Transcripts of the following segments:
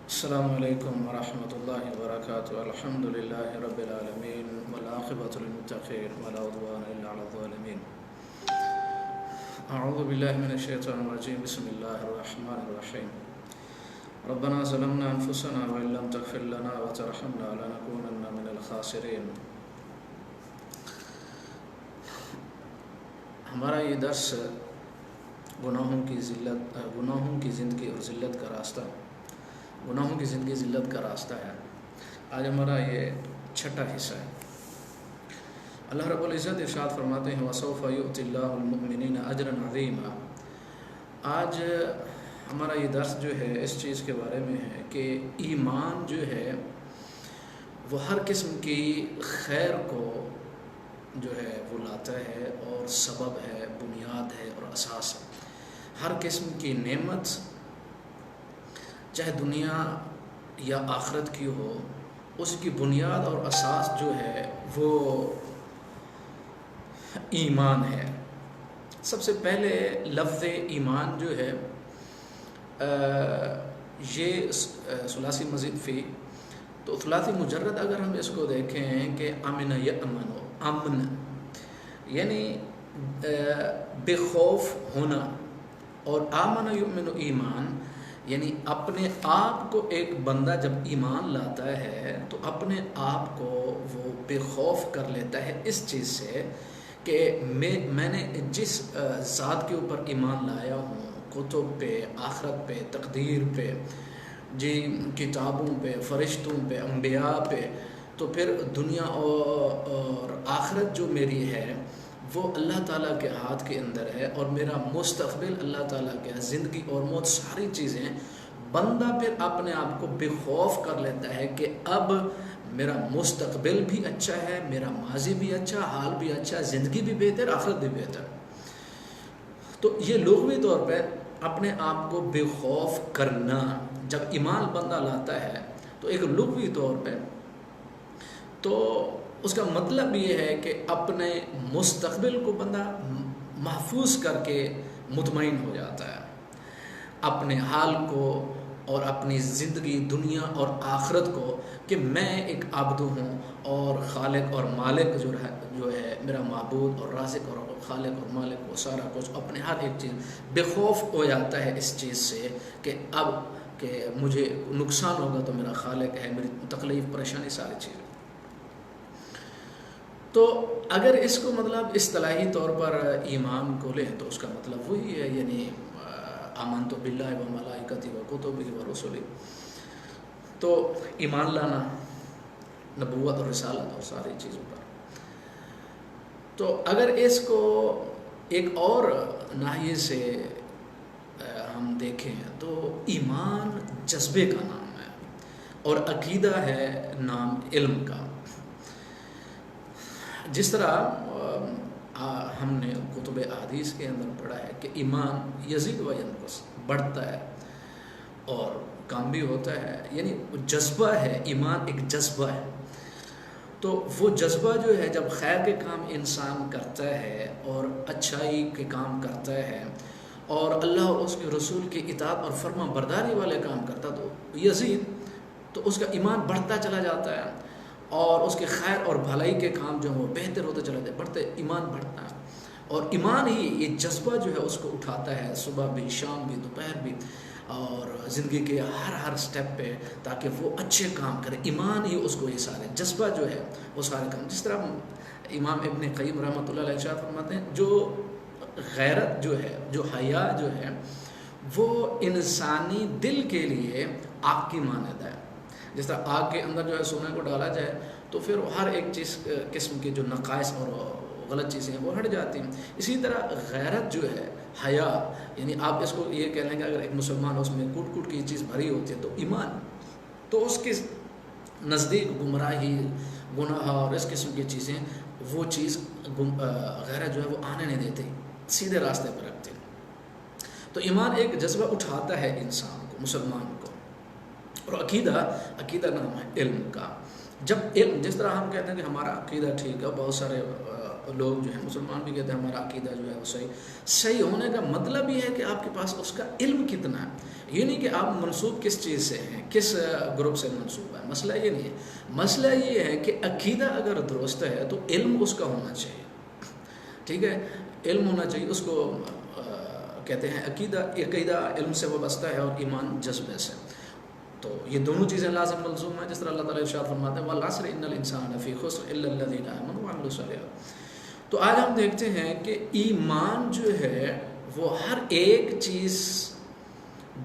السلام علیکم ورحمۃ اللہ وبرکاتہ الحمد للہ رب العالمین والعاقبۃ للمتقین ولا عدوان الا علی الظالمین اعوذ باللہ من الشیطان الرجیم بسم اللہ الرحمن الرحیم ربنا ظلمنا انفسنا وان لم تغفر لنا وترحمنا لنکونن من الخاسرین۔ ہمارا یہ درس گناہوں کی زندگی اور ذلت کا راستہ، گناہوں کی زندگی ذلت کا راستہ ہے۔ آج ہمارا یہ چھٹا حصہ ہے۔ اللہ رب العزت ارشاد فرماتے ہیں وَسَوْفَ يُؤْتِ اللَّهُ الْمُؤْمِنِينَ أَجْرًا عَظِيمًا۔ آج ہمارا یہ درس جو ہے اس چیز کے بارے میں ہے کہ ایمان جو ہے وہ ہر قسم کی خیر کو جو ہے وہ لاتا ہے اور سبب ہے، بنیاد ہے اور اساس ہے۔ ہر قسم کی نعمت چاہے دنیا یا آخرت کی ہو، اس کی بنیاد اور اساس جو ہے وہ ایمان ہے۔ سب سے پہلے لفظ ایمان جو ہے یہ ثلاثی مزید فی، تو ثلاثی مجرد اگر ہم اس کو دیکھیں کہ امن یأمن، امن یعنی بے خوف ہونا، اور آمن یؤمن ایمان یعنی اپنے آپ کو ایک بندہ جب ایمان لاتا ہے تو اپنے آپ کو وہ بے خوف کر لیتا ہے اس چیز سے کہ میں نے جس ذات کے اوپر ایمان لایا ہوں، کتب پہ، آخرت پہ، تقدیر پہ، جی کتابوں پہ، فرشتوں پہ، انبیاء پہ، تو پھر دنیا اور آخرت جو میری ہے وہ اللہ تعالیٰ کے ہاتھ کے اندر ہے، اور میرا مستقبل اللہ تعالیٰ کے ہے، زندگی اور موت ساری چیزیں۔ بندہ پھر اپنے آپ کو بے خوف کر لیتا ہے کہ اب میرا مستقبل بھی اچھا ہے، میرا ماضی بھی اچھا، حال بھی اچھا، زندگی بھی بہتر، آخرت بھی بہتر۔ تو یہ لغوی طور پہ اپنے آپ کو بے خوف کرنا جب ایمان بندہ لاتا ہے تو ایک لغوی طور پہ تو اس کا مطلب یہ ہے کہ اپنے مستقبل کو بندہ محفوظ کر کے مطمئن ہو جاتا ہے، اپنے حال کو اور اپنی زندگی دنیا اور آخرت کو، کہ میں ایک عبد ہوں اور خالق اور مالک جو ہے میرا معبود اور رازق اور خالق اور مالک، وہ سارا کچھ اپنے ہر ایک چیز بے خوف ہو جاتا ہے اس چیز سے کہ اب کہ مجھے نقصان ہوگا تو میرا خالق ہے، میری تکلیف پریشانی ساری چیزیں۔ تو اگر اس کو مطلب اصطلاحی طور پر ایمان کو لیں تو اس کا مطلب وہی ہے، یعنی آمنت باللہ و ملائکتہ و کتبہ و رسلہ، تو ایمان لانا نبوت اور رسالت اور ساری چیزوں پر۔ تو اگر اس کو ایک اور ناحیے سے ہم دیکھیں تو ایمان جذبے کا نام ہے اور عقیدہ ہے نام علم کا۔ جس طرح ہم نے کتب احادیث کے اندر پڑھا ہے کہ ایمان یزید و ینقص، بڑھتا ہے اور کام بھی ہوتا ہے، یعنی جذبہ ہے، ایمان ایک جذبہ ہے۔ تو وہ جذبہ جو ہے جب خیر کے کام انسان کرتا ہے اور اچھائی کے کام کرتا ہے اور اللہ اور اس کے رسول کی اطاعت اور فرما برداری والے کام کرتا تو یزید، تو اس کا ایمان بڑھتا چلا جاتا ہے اور اس کے خیر اور بھلائی کے کام جو ہیں وہ بہتر ہوتے چلے جاتے، بڑھتے ایمان بڑھتا ہے، اور ایمان ہی یہ جذبہ جو ہے اس کو اٹھاتا ہے صبح بھی، شام بھی، دوپہر بھی، اور زندگی کے ہر سٹیپ پہ، تاکہ وہ اچھے کام کرے۔ ایمان ہی اس کو یہ سارے جذبہ جو ہے وہ سارے کام، جس طرح امام ابن قیم رحمۃ اللہ علیہ ارشاد فرماتے ہیں جو غیرت جو ہے، جو حیا جو ہے، وہ انسانی دل کے لیے آگ کی مانند ہے۔ جس طرح آگ کے اندر جو ہے سونے کو ڈالا جائے تو پھر ہر ایک چیز قسم کے جو نقائص اور غلط چیزیں ہیں وہ ہٹ جاتی ہیں۔ اسی طرح غیرت جو ہے، حیا، یعنی آپ اس کو یہ کہہ لیں کہ اگر ایک مسلمان اس میں کوٹ کوٹ کی چیز بھری ہوتی ہے تو ایمان، تو اس کے نزدیک گمراہی، گناہ اور اس قسم کی چیزیں، وہ چیز غیرت جو ہے وہ آنے نہیں دیتے، سیدھے راستے پر رکھتے۔ تو ایمان ایک جذبہ اٹھاتا ہے انسان کو، مسلمان کو۔ اور عقیدہ نام ہے علم کا۔ جب علم، جس طرح ہم کہتے ہیں کہ ہمارا عقیدہ ٹھیک ہے، بہت سارے لوگ جو ہیں مسلمان بھی کہتے ہیں ہمارا عقیدہ جو ہے وہ صحیح ہونے کا مطلب یہ ہے کہ آپ کے پاس اس کا علم کتنا ہے. یہ نہیں کہ آپ منسوب کس چیز سے ہیں، کس گروپ سے منسوب ہے، مسئلہ یہ نہیں ہے. مسئلہ یہ ہے کہ عقیدہ اگر درست ہے تو علم اس کا ہونا چاہیے. ٹھیک ہے، علم ہونا چاہیے. اس کو کہتے ہیں عقیدہ علم سے وابستہ ہے اور ایمان جذبے سے. تو یہ دونوں چیزیں لازم ملزوم ہیں، جس طرح اللہ تعالیٰ ارشاد فرماتے ہیں وَالْعَصْرِ إِنَّ الْإِنسَانَ لَفِي خُسْرٍ إِلَّا الَّذِينَ آمَنُوا وَعَمِلُوا الصَّالِحَاتِ. تو آج ہم دیکھتے ہیں کہ ایمان جو ہے وہ ہر ایک چیز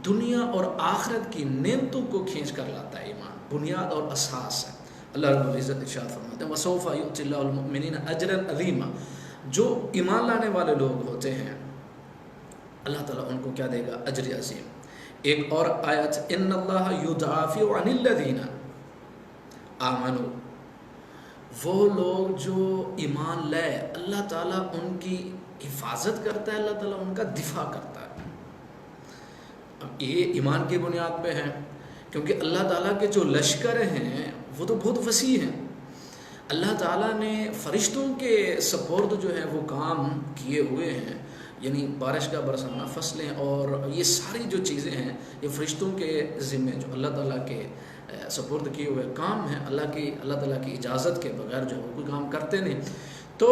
دنیا اور آخرت کی نعمتوں کو کھینچ کر لاتا ہے. ایمان بنیاد اور اساس ہے. اللہ رب العزت ارشاد فرماتے ہیں وَسَوْفَ يُؤْتِ اللَّهُ الْمُؤْمِنِينَ أَجْرًا عَظِيمًا. جو ایمان لانے والے لوگ ہوتے ہیں اللہ تعالیٰ ان کو کیا دے گا؟ اجر عظیم. ایک اور آیت ان اللہ یدافع عن الذین آمنوا. وہ لوگ جو ایمان لائے اللہ تعالیٰ ان کی حفاظت کرتا ہے، اللہ تعالیٰ ان کا دفاع کرتا ہے. اب یہ ایمان کی بنیاد پہ ہیں، کیونکہ اللہ تعالیٰ کے جو لشکر ہیں وہ تو بہت وسیع ہیں. اللہ تعالیٰ نے فرشتوں کے سپرد جو ہیں وہ کام کیے ہوئے ہیں، یعنی بارش کا برسانا، فصلیں اور یہ ساری جو چیزیں ہیں یہ فرشتوں کے ذمے جو اللہ تعالیٰ کے سپرد کیے ہوئے کام ہیں. اللہ تعالیٰ کی اجازت کے بغیر جو ہے کوئی کام کرتے نہیں. تو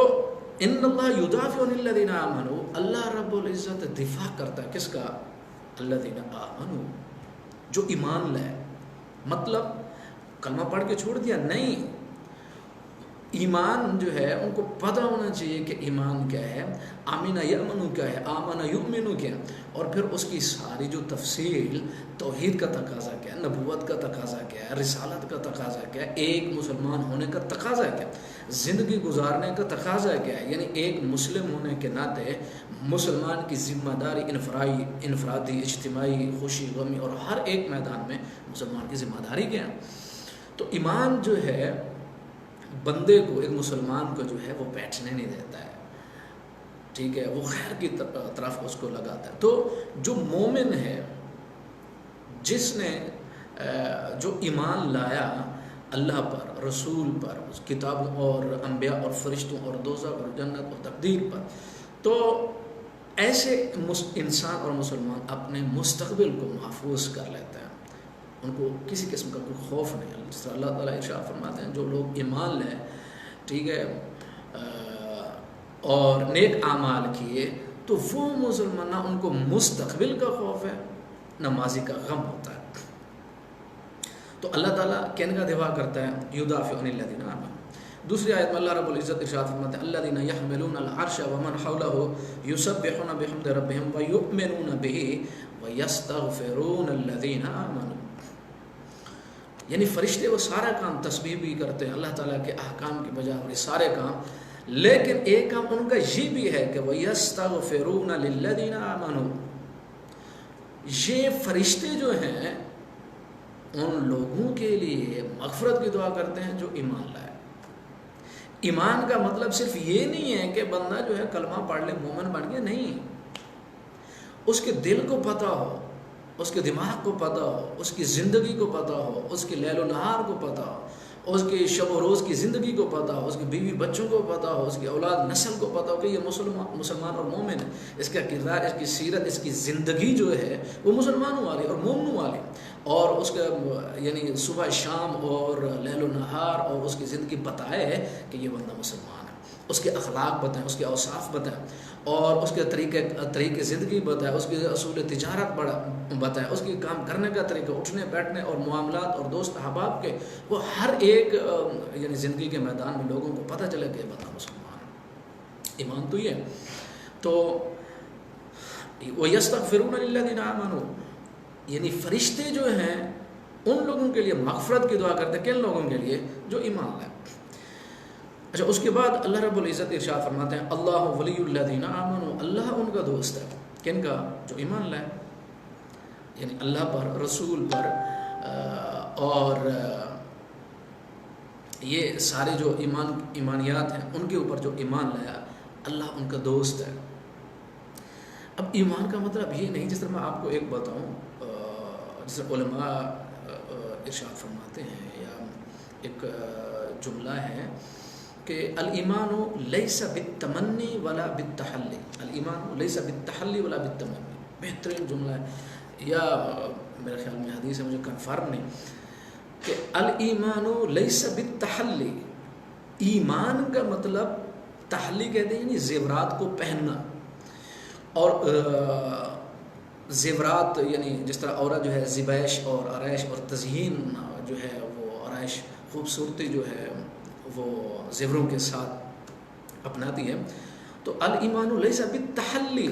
ان اللہ یدافع عن الذین آمنوا، اللہ رب العزت دفاع کرتا ہے کس کا؟ الذین آمنوا، جو ایمان لائے. مطلب کلمہ پڑھ کے چھوڑ دیا نہیں، ایمان جو ہے ان کو پتہ ہونا چاہیے کہ ایمان کیا ہے، آمن یأمن کیا ہے، آمن یؤمن کیا، اور پھر اس کی ساری جو تفصیل، توحید کا تقاضا کیا ہے، نبوت کا تقاضا کیا ہے، رسالت کا تقاضا کیا ہے، ایک مسلمان ہونے کا تقاضا کیا ہے، زندگی گزارنے کا تقاضا کیا ہے. یعنی ایک مسلم ہونے کے ناطے مسلمان کی ذمہ داری انفرادی، اجتماعی، خوشی غمی اور ہر ایک میدان میں مسلمان کی ذمہ داری کیا ہے. تو ایمان جو ہے بندے کو، ایک مسلمان کو جو ہے وہ بیٹھنے نہیں دیتا ہے. ٹھیک ہے، وہ خیر کی طرف اس کو لگاتا ہے. تو جو مومن ہے، جس نے جو ایمان لایا اللہ پر، رسول پر، کتابوں اور انبیاء اور فرشتوں اور دوزخ اور جنت اور تقدیر پر، تو ایسے انسان اور مسلمان اپنے مستقبل کو محفوظ کر لیتے ہیں. ان کو کسی قسم کا کوئی خوف نہیں. جس طرح اللہ تعالیٰ ارشاد فرماتے ہیں جو لوگ ایمان لیں، ٹھیک ہے، اور نیک اعمال کیے، تو وہ مسلمان نہ ان کو مستقبل کا خوف ہے نہ ماضی کا غم ہوتا ہے. تو اللہ تعالیٰ کن کا دفاع کرتا ہے؟ یدافع عن الذین آمنوا. دوسری آیت میں اللہ رب العزت ارشاد فرماتے ہیں الذین یحملون العرش ومن حولہ یسبحون بحمد ربہم ویؤمنون بہ ویستغفرون الذین آمنوا. یعنی فرشتے وہ سارا کام تسبیح بھی کرتے ہیں اللہ تعالیٰ کے احکام کے بجائے اور یہ سارے کام، لیکن ایک کام ان کا یہ بھی ہے کہ وَيَسْتَغْفِرُونَ لِلَّذِينَ آمَنُوا. یہ فرشتے جو ہیں ان لوگوں کے لیے مغفرت کی دعا کرتے ہیں جو ایمان لائے. ایمان کا مطلب صرف یہ نہیں ہے کہ بندہ جو ہے کلمہ پڑھ لے مومن بن گیا، نہیں. اس کے دل کو پتہ ہو، اس کے دماغ کو پتہ ہو، اس کی زندگی کو پتہ ہو، اس کے لیل و نہار کو پتہ ہو، اس کی شب و روز کی زندگی کو پتہ ہو، اس کی بیوی بچوں کو پتہ ہو، اس کی اولاد نسل کو پتہ ہو کہ یہ مسلمان اور مومن ہے. اس کا کردار، اس کی سیرت، اس کی زندگی جو ہے وہ مسلمانوں والی اور مومنوں والی، اور اس کا یعنی صبح شام اور لیل و نہار اور اس کی زندگی بتائے کہ یہ بندہ مسلمان ہے. اس کے اخلاق بتائیں، اس کے اوصاف بتائیں، اور اس کے طریقے زندگی بتائے، اس کے اصول تجارت بتائے، اس کے کام کرنے کا طریقہ، اٹھنے بیٹھنے اور معاملات اور دوست احباب کے، وہ ہر ایک یعنی زندگی کے میدان میں لوگوں کو پتہ چلے کہ یہ بندہ مسلمان ہے. ایمان تو یہ ہے. تو وَيَسْتَغْفِرُونَ لِلَّذِينَ آمَنُوا، یعنی فرشتے جو ہیں ان لوگوں کے لیے مغفرت کی دعا کرتے ہیں. کن لوگوں کے لیے؟ جو ایمان لائے. اچھا، اس کے بعد اللہ رب العزت ارشاد فرماتے ہیں اللہ ولی الذین آمنوا، اللہ ان کا دوست ہے. کن کا؟ جو ایمان لائے. یعنی اللہ پر، رسول پر، اور یہ سارے جو ایمانیات ہیں ان کے اوپر جو ایمان لایا، اللہ ان کا دوست ہے. اب ایمان کا مطلب یہ نہیں، جس طرح میں آپ کو ایک بتاؤں، جس طرح علماء ارشاد فرماتے ہیں، یا ایک جملہ ہے کہ الایمان لیس بالتمنی ولا بالتحلی، الایمان لیس بالتحلی ولا بالتمنی، بہترین جملہ ہے، یا میرے خیال میں حدیث ہے، مجھے کنفرم نہیں، کہ الایمان لیس بالتحلی، ایمان کا مطلب تحلی کہتے ہیں یعنی زیورات کو پہننا، اور زیورات یعنی جس طرح عورت جو ہے زیبائش اور آرائش اور تزئین جو ہے وہ آرائش خوبصورتی جو ہے وہ زیوروں کے ساتھ اپناتی ہے، تو الایمان لیس بالتحلی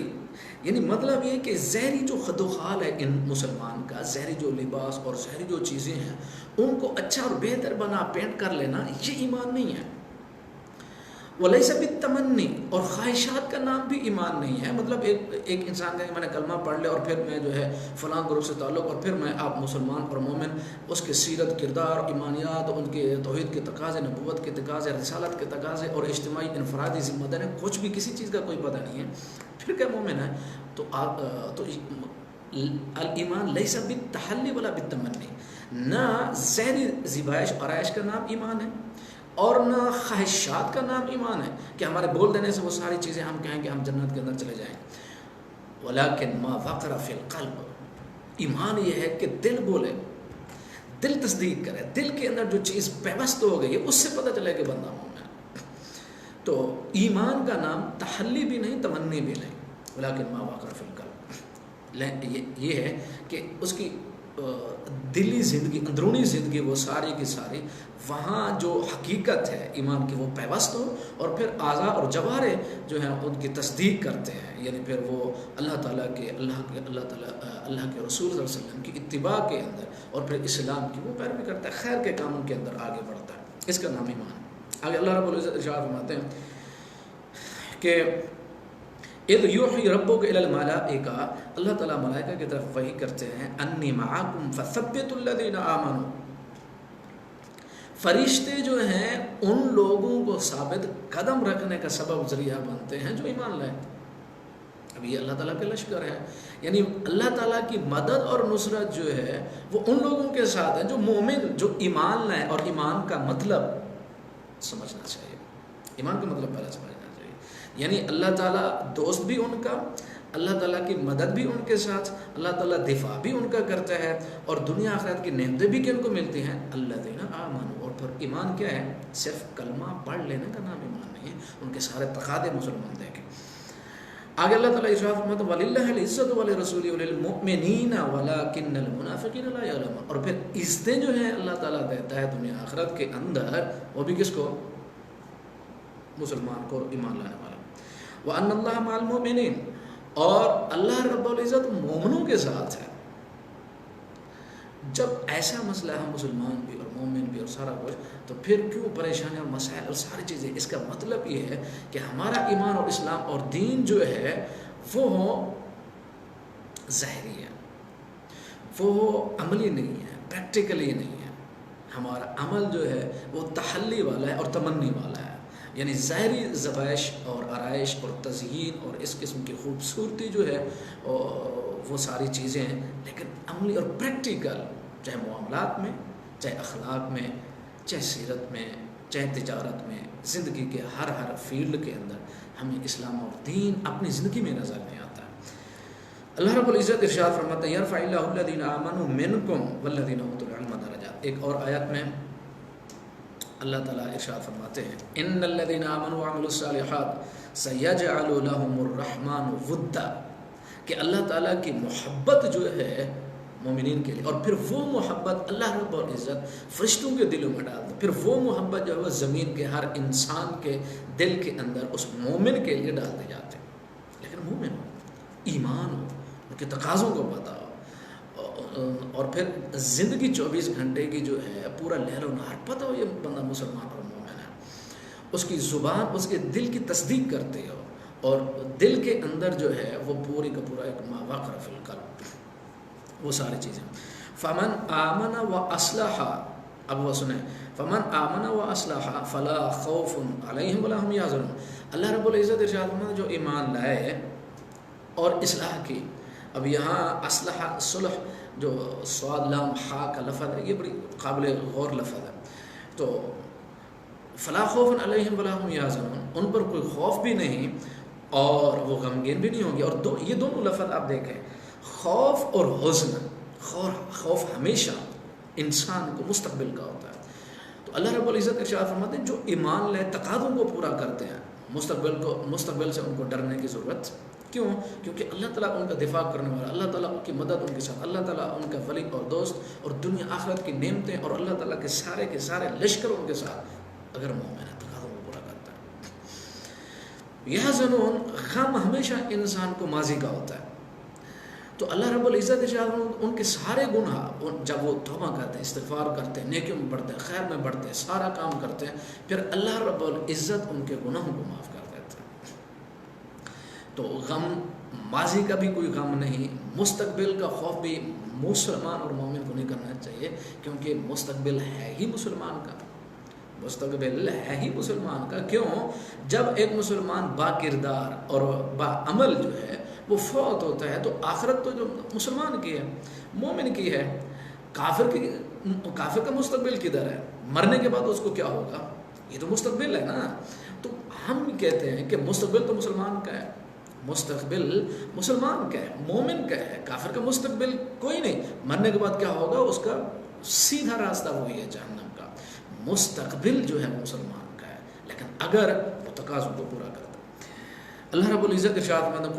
یعنی مطلب یہ کہ ظاہری جو خد و خال ہے ان مسلمان کا، ظاہری جو لباس اور ظاہری جو چیزیں ہیں ان کو اچھا اور بہتر بنا پینٹ کر لینا، یہ ایمان نہیں ہے۔ ولیس بالتمنی، اور خواہشات کا نام بھی ایمان نہیں ہے، مطلب ایک انسان کا میں نے کلمہ پڑھ لیا اور پھر میں جو ہے فلاں گروپ سے تعلق اور پھر میں آپ مسلمان اور مومن، اس کے سیرت کردار ایمانیات، ان کے توحید کے تقاضے، نبوت کے تقاضے، رسالت کے تقاضے اور اجتماعی انفرادی ذمہ داری، کچھ بھی کسی چیز کا کوئی پتہ نہیں ہے، پھر کیا مومن ہے؟ تو الایمان لیس بالتحلی ولا بالتمنی، نہ ظاہری زیبائش آرائش کا نام ایمان ہے اور نہ خواہشات کا نام ایمان ہے کہ ہمارے بول دینے سے وہ ساری چیزیں ہم کہیں کہ ہم جنت کے اندر چلے جائیں۔ ولیکن ما وقر فی القلب، ایمان یہ ہے کہ دل بولے، دل تصدیق کرے، دل کے اندر جو چیز پیوست ہو گئی ہے اس سے پتہ چلے کہ بندہ مومن ہے۔ تو ایمان کا نام تحلی بھی نہیں، تمنی بھی نہیں، ولیکن ما وقر فی القلب، یہ ہے کہ اس کی دلی زندگی، اندرونی زندگی وہ ساری کی ساری وہاں جو حقیقت ہے ایمان کی وہ پیوست ہو، اور پھر اعضاء اور جوارے جو ہیں ان کی تصدیق کرتے ہیں، یعنی پھر وہ اللہ تعالیٰ کے اللہ کے رسول صلی اللہ علیہ وسلم کی اتباع کے اندر اور پھر اسلام کی وہ پیروی کرتا ہے، خیر کے کاموں کے اندر آگے بڑھتا ہے، اس کا نام ایمان ہے۔ آگے اللہ رب العزت ارشاد فرماتے ہیں کہ اذ یوحی ربک الی الملائکہ، اللہ تعالیٰ ملائکہ کی طرف وحی کرتے ہیں، انی معکم فثبتوا الذین آمنوا، فرشتے جو ہیں ان لوگوں کو ثابت قدم رکھنے کا سبب ذریعہ بنتے ہیں جو ایمان لائے۔ اب یہ اللہ تعالیٰ کے لشکر ہے، یعنی اللہ تعالیٰ کی مدد اور نصرت جو ہے وہ ان لوگوں کے ساتھ ہے جو مومن، جو ایمان لائے، اور ایمان کا مطلب سمجھنا چاہیے، ایمان کا مطلب پہلے سمجھنا چاہیے، یعنی اللہ تعالیٰ دوست بھی ان کا، اللہ تعالیٰ کی مدد بھی ان کے ساتھ، اللہ تعالیٰ دفاع بھی ان کا کرتا ہے، اور دنیا آخرت کی نعمتیں بھی کن کو ملتی ہیں؟ الذین آمنوا۔ اور پھر ایمان کیا ہے؟ صرف کلمہ پڑھ لینے کا نام ایمان نہیں ہے، ان کے سارے تقاضے مسلمان دیکھیں۔ آگے اللہ تعالیٰ ارشاد فرماتا ہے وَلِلَّهِ الْعِزَّةُ وَلِرَسُولِهِ وَلِلْمُؤْمِنِينَ وَلَكِنَّ الْمُنَافِقِينَ لَا يَعْلَمُونَ، اور پھر عزتیں جو ہیں اللہ تعالیٰ دیتا ہے دنیا آخرت کے اندر، وہ بھی کس کو؟ مسلمان کو اور ایمان لانے والا۔ وَأَنَّ اللَّهَ مَعَ الْمُؤْمِنِينَ، اور اللہ رب العزت مومنوں کے ساتھ ہے۔ جب ایسا مسئلہ ہے، مسلمان بھی اور مومن بھی اور سارا کچھ، تو پھر کیوں پریشانی اور مسائل اور ساری چیزیں؟ اس کا مطلب یہ ہے کہ ہمارا ایمان اور اسلام اور دین جو ہے وہ ظاہری ہے، وہ عملی نہیں ہے، پریکٹیکلی نہیں ہے، ہمارا عمل جو ہے وہ تحلی والا ہے اور تمنی والا ہے، یعنی ظاہری زبائش اور آرائش اور تزئین اور اس قسم کی خوبصورتی جو ہے وہ ساری چیزیں ہیں، لیکن عملی اور پریکٹیکل، چاہے معاملات میں، چاہے اخلاق میں، چاہے سیرت میں، چاہے تجارت میں، زندگی کے ہر فیلڈ کے اندر ہمیں اسلام اور دین اپنی زندگی میں نظر نہیں آتا ہے۔ اللہ رب العزت ارشاد فرماتا ہے یرفع اللہ الذین آمنوا منکم والذین اوتوا العلم درجات۔ ایک اور آیت میں اللہ تعالیٰ ارشاد فرماتے ہیں ان الذین آمنوا وعملوا الصالحات سیجعل لهم الرحمن ودا، کہ اللہ تعالیٰ کی محبت جو ہے مومنین کے لیے، اور پھر وہ محبت اللہ رب العزت فرشتوں کے دلوں میں ڈال دے، پھر وہ محبت جو ہے وہ زمین کے ہر انسان کے دل کے اندر اس مومن کے لیے ڈال دی جاتے ہیں، لیکن مومن ہو، ایمان ہو، ان کے تقاضوں کو پتہ ہو، اور پھر زندگی 24 گھنٹے کی جو ہے پورا لیل و نہار پتہ ہو یہ بندہ مسلمان اور مومن ہے، اس کی زبان اس کے دل کی تصدیق کرتے ہو، اور دل کے اندر جو ہے وہ پوری کا پورا ایک ما وقر فی القلب، وہ ساری چیزیں۔ فمن آمن و اصلح، اب وہ سنیں، فمن آمن و اصلح فلا خوف علیہم ولا هم یحزنون۔ اللہ رب العزت ارشاد فرماتا ہے جو ایمان لائے اور اصلاح کی، اب یہاں اصلح صلح جو صاد لام حا کا لفظ ہے یہ بڑی قابل غور لفظ ہے، تو فلا خوف علیہم ولا هم یحزنون، ان پر کوئی خوف بھی نہیں اور وہ غمگین بھی نہیں ہوں گے. اور یہ دونوں لفظ آپ دیکھیں، خوف اور حزن. خوف ہمیشہ انسان کو مستقبل کا ہوتا ہے. تو اللہ رب العزت ارشاد فرماتے ہیں جو ایمان لے تقاضوں کو پورا کرتے ہیں، مستقبل سے ان کو ڈرنے کی ضرورت. کیوں؟ کیونکہ اللہ تعالیٰ ان کا دفاع کرنے والا، اللہ تعالیٰ کی مدد ان کے ساتھ، اللہ تعالیٰ ان کا ولی اور دوست، اور دنیا آخرت کی نعمتیں اور اللہ تعالیٰ کے سارے لشکر ان کے ساتھ اگر مومن ہے تقاضوں کو پورا کرتا ہے. یحزنون، غم ہمیشہ انسان کو ماضی کا ہوتا ہے. تو اللہ رب العزت ان کے سارے گناہ جب وہ توبہ کرتے ہیں، استغفار کرتے ہیں، نیکیوں میں بڑھتے ہیں، خیر میں بڑھتے ہیں، سارا کام کرتے ہیں، پھر اللہ رب العزت ان کے گناہوں کو معاف کر دیتے ہیں. تو غم ماضی کا بھی کوئی غم نہیں، مستقبل کا خوف بھی مسلمان اور مومن کو نہیں کرنا چاہیے، کیونکہ مستقبل ہے ہی مسلمان کا. مستقبل ہے ہی مسلمان کا. کیوں؟ جب ایک مسلمان با کردار اور با عمل جو ہے وہ فوت ہوتا ہے تو آخرت تو جو مسلمان کی ہے، مومن کی ہے. کافر کا مستقبل کدھر ہے؟ مرنے کے بعد اس کو کیا ہوگا؟ یہ تو مستقبل ہے نا. تو ہم کہتے ہیں کہ مستقبل تو مسلمان کا ہے، مستقبل مسلمان کا ہے، مومن کا ہے. کافر کا مستقبل کوئی نہیں. مرنے کے بعد کیا ہوگا؟ اس کا سیدھا راستہ وہی ہے جہنم کا. مستقبل جو ہے مسلمان کا ہے، لیکن اگر وہ تقاضوں کو پورا کرتا ہے. اللہ رب العزت ارشاد فرماتا ہے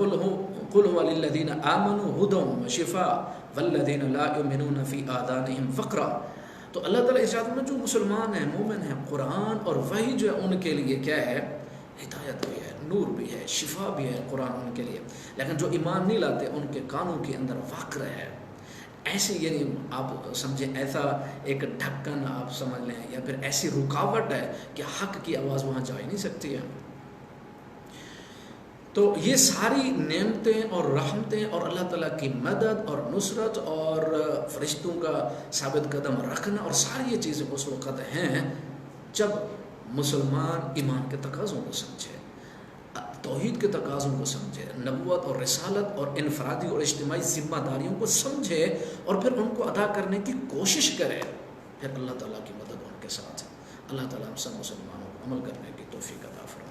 قل هو للذین آمنوا هدى وشفاء والذین لا یؤمنون فی آذانہم وقرا. تو اللہ تعالیٰ ارشاد فرماتا ہے جو مسلمان ہیں، مومن ہیں، قرآن اور وحی جو ہے ان کے لیے کیا ہے؟ ہدایت بھی ہے، نور بھی ہے، شفا بھی ہے قرآن ان کے لیے. لیکن جو ایمان نہیں لاتے ان کے کانوں کے اندر وقر ہے. ایسی یعنی آپ سمجھیں ایسا ایک ڈھکن آپ سمجھ لیں، یا پھر ایسی رکاوٹ ہے کہ حق کی آواز وہاں جا ہی نہیں سکتی ہے. تو یہ ساری نعمتیں اور رحمتیں اور اللہ تعالیٰ کی مدد اور نصرت اور فرشتوں کا ثابت قدم رکھنا اور ساری یہ چیزیں اس وقت ہیں جب مسلمان ایمان کے تقاضوں کو سمجھے، توحید کے تقاضوں کو سمجھے، نبوت اور رسالت اور انفرادی اور اجتماعی ذمہ داریوں کو سمجھے اور پھر ان کو ادا کرنے کی کوشش کرے. پھر اللہ تعالیٰ کی مدد ان کے ساتھ ہے. اللہ تعالیٰ ہم سب مسلمانوں کو عمل کرنے کی توفیق عطا فرمائے.